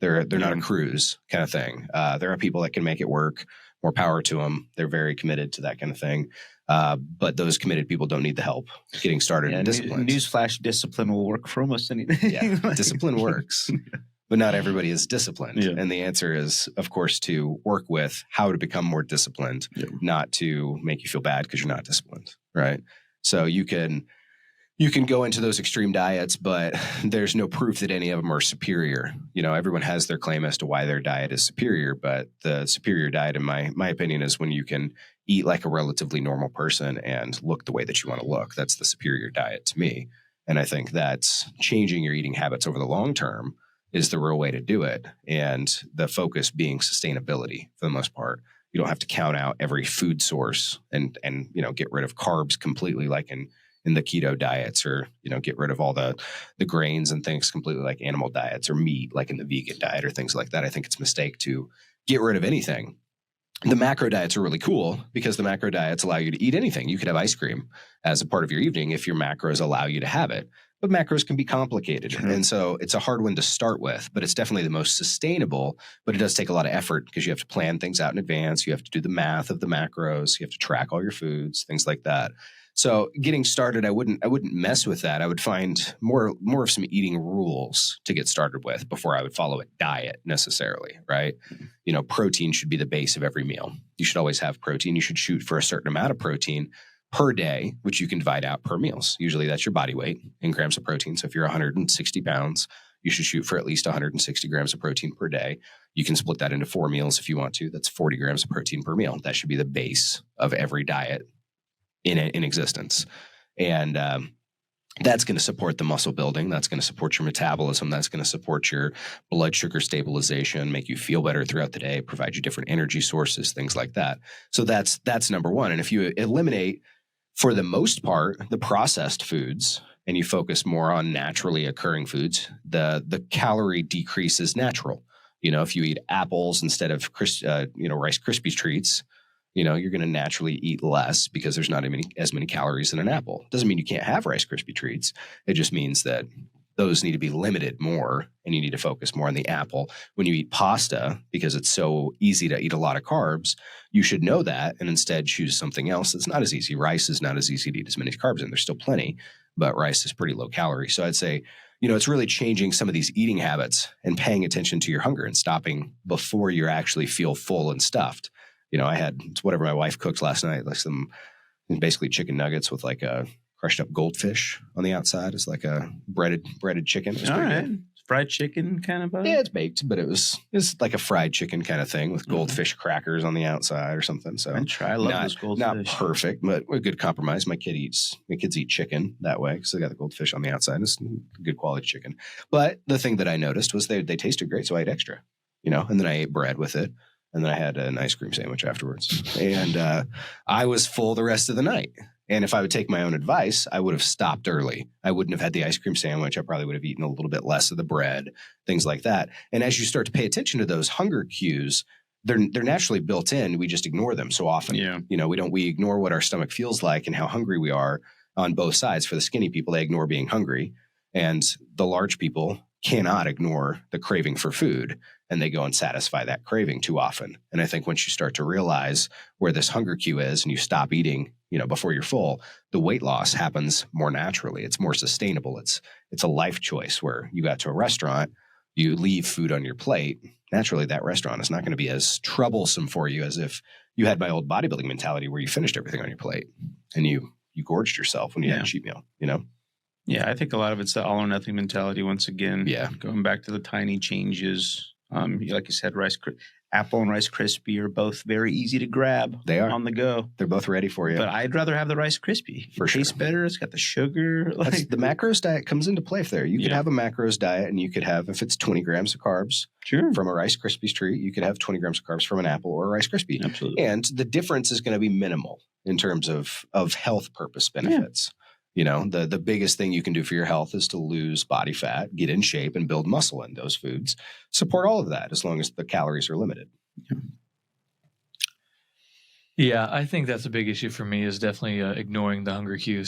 They're not a cruise kind of thing. There are people that can make it work. More power to them. They're very committed to that kind of thing. But those committed people don't need the help getting started and disciplined. Newsflash, discipline will work for almost anything. Yeah, discipline works. But not everybody is disciplined. Yeah. And the answer is, of course, to work with how to become more disciplined, not to make you feel bad because you're not disciplined, right? So you can go into those extreme diets, but there's no proof that any of them are superior. Everyone has their claim as to why their diet is superior, but the superior diet, in my opinion, is when you can eat like a relatively normal person and look the way that you want to look. That's the superior diet to me. And I think that's changing your eating habits over the long term is the real way to do it. And the focus being sustainability for the most part. You don't have to count out every food source and get rid of carbs completely like in the keto diets, or, get rid of all the grains and things completely like animal diets, or meat like in the vegan diet or things like that. I think it's a mistake to get rid of anything. The macro diets are really cool because the macro diets allow you to eat anything. You could have ice cream as a part of your evening if your macros allow you to have it. But macros can be complicated. Sure. And so it's a hard one to start with, but it's definitely the most sustainable. But it does take a lot of effort because you have to plan things out in advance. You have to do the math of the macros. You have to track all your foods, things like that. So getting started, I wouldn't mess with that. I would find more of some eating rules to get started with before I would follow a diet necessarily, right? Protein should be the base of every meal. You should always have protein. You should shoot for a certain amount of protein per day, which you can divide out per meals. Usually that's your body weight in grams of protein. So if you're 160 pounds, you should shoot for at least 160 grams of protein per day. You can split that into 4 meals if you want to. That's 40 grams of protein per meal. That should be the base of every diet in existence. And that's going to support the muscle building. That's going to support your metabolism. That's going to support your blood sugar stabilization, make you feel better throughout the day, provide you different energy sources, things like that. So that's number one. And if you eliminate, for the most part, the processed foods, and you focus more on naturally occurring foods, the calorie decrease is natural. If you eat apples instead of Rice Krispies treats, you're going to naturally eat less because there's not as many calories in an apple. Doesn't mean you can't have Rice Krispie treats. It just means that those need to be limited more, and you need to focus more on the apple. When you eat pasta, because it's so easy to eat a lot of carbs, you should know that and instead choose something else that's not as easy. Rice is not as easy to eat as many carbs, and there's still plenty, but rice is pretty low calorie. So I'd say, it's really changing some of these eating habits and paying attention to your hunger and stopping before you actually feel full and stuffed. I had whatever my wife cooked last night, like some basically chicken nuggets with like a crushed up goldfish on the outside. It's like a breaded chicken. All right. Good. Fried chicken kind of? Yeah, it's baked, but it's like a fried chicken kind of thing with goldfish crackers on the outside or something. So I love those goldfish. Not perfect, but a good compromise. My kids eat chicken that way because they got the goldfish on the outside. It's good quality chicken. But the thing that I noticed was they tasted great, so I ate extra, and then I ate bread with it. And then I had an ice cream sandwich afterwards. And I was full the rest of the night. And if I would take my own advice, I would have stopped early. I wouldn't have had the ice cream sandwich. I probably would have eaten a little bit less of the bread, things like that. And as you start to pay attention to those hunger cues, they're naturally built in. We just ignore them so often. Yeah. We ignore what our stomach feels like and how hungry we are on both sides. For the skinny people, they ignore being hungry. And the large people cannot ignore the craving for food, and they go and satisfy that craving too often. And I think once you start to realize where this hunger cue is and you stop eating, before you're full, the weight loss happens more naturally. It's more sustainable. It's a life choice where you got to a restaurant, you leave food on your plate. Naturally, that restaurant is not going to be as troublesome for you as if you had my old bodybuilding mentality where you finished everything on your plate and you gorged yourself when you had a cheat meal, Yeah, I think a lot of it's the all or nothing mentality once again. Yeah. Going back to the tiny changes. Like you said, Apple and Rice Krispie are both very easy to grab. They are. On the go. They're both ready for you. But I'd rather have the Rice Krispie. For sure. Tastes better. It's got the sugar. The macros diet comes into play there. You could have a macros diet, and you could have, if it's 20 grams of carbs from a Rice Krispies treat, you could have 20 grams of carbs from an apple or a Rice Krispie. Absolutely. And the difference is going to be minimal in terms of health purpose benefits. Yeah. The biggest thing you can do for your health is to lose body fat, get in shape, and build muscle in those foods. Support all of that as long as the calories are limited. Yeah, I think that's a big issue for me is definitely ignoring the hunger cues.